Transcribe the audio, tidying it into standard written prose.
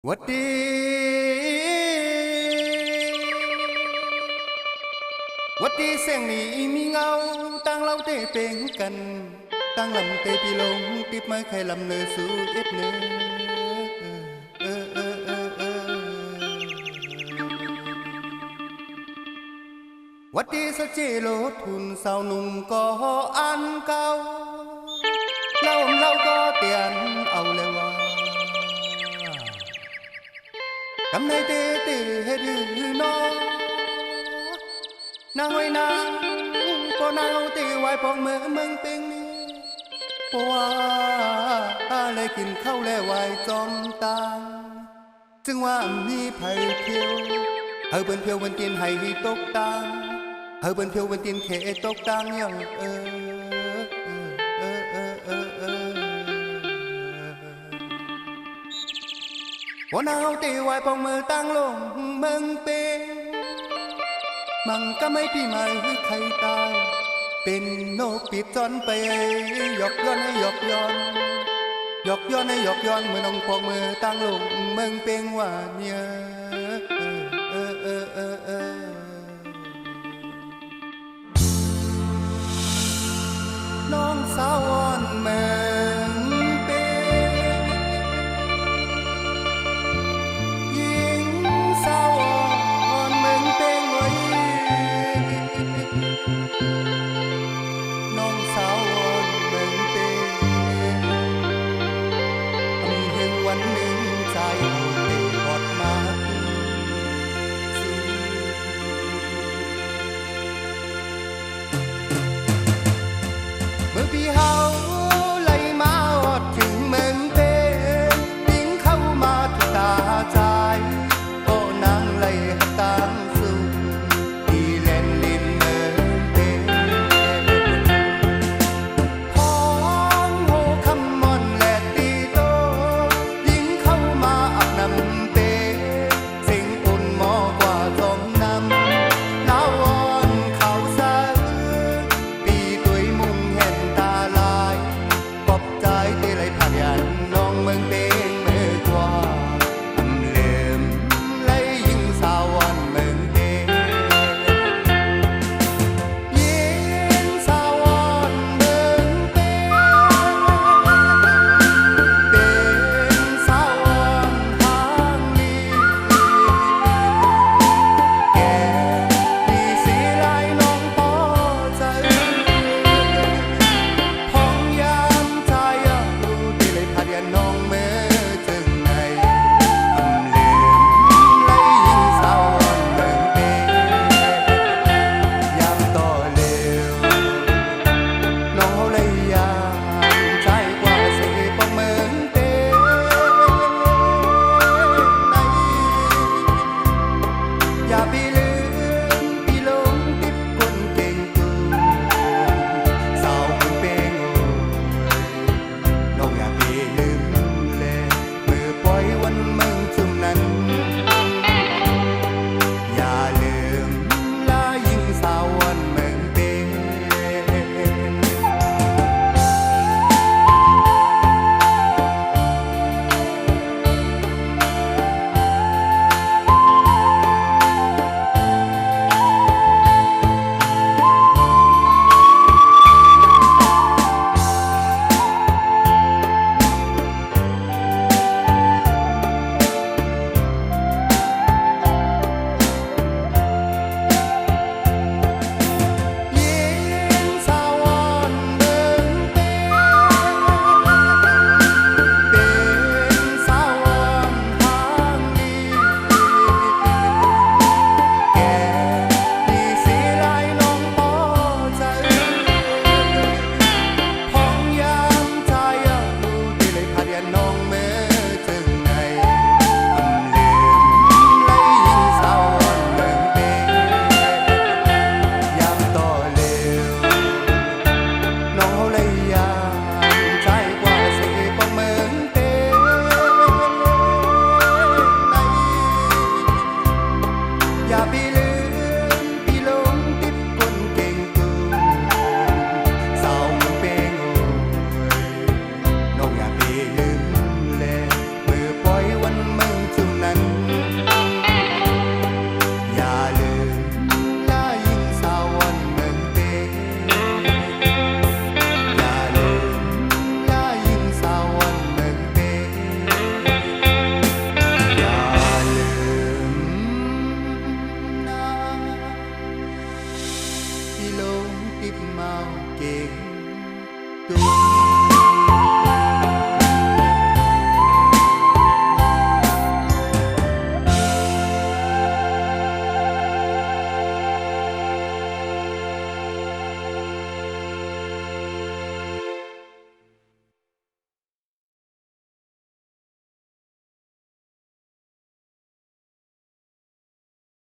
วัดดีวัดดีเสียงนี้มีเงาตั้งเราเตะเป่งกันตั้งลำเตะปีลงติดไม้ไข่ลำเนอสู่อิดเนอวัดดีสะเจโลทุนสาวหนุ่มก็อันเก่าเราก็เตียนเอาเลยว่ากำในเตเฮ็ดหือนอนางไว้นางก็นางเอาเตไว้พองเมืองเป็งนี้เพราะว่าเลยกินข้าวแล้วไว้จอมตางจึงว่ามีไผ่เพียวเบิ่นเพียวเบิ่นกินให้ตกตางเบิ่นเพียวเบิ่นกินเขตกตางยังวันเอาตีไว้พองมือตั้งลงเมืองเป็นมันก็ไม่พี่หมายใครตายเป็นนกปิดจอนไปหยอกย้อนให้หยอกย้อนหยอกย้อนให้หยอกย้อนเมื่อน้องพองมือตั้งลงเมืองเป็นว่าเนี่ยน้องสาวอ่อนเมืองสาวอ่อนเมืองเป็งไว้น้องสาวอ่อนเมืองเป็งถึงวันหนึ่งใจเอาเตะบอดมา เมาเก่ง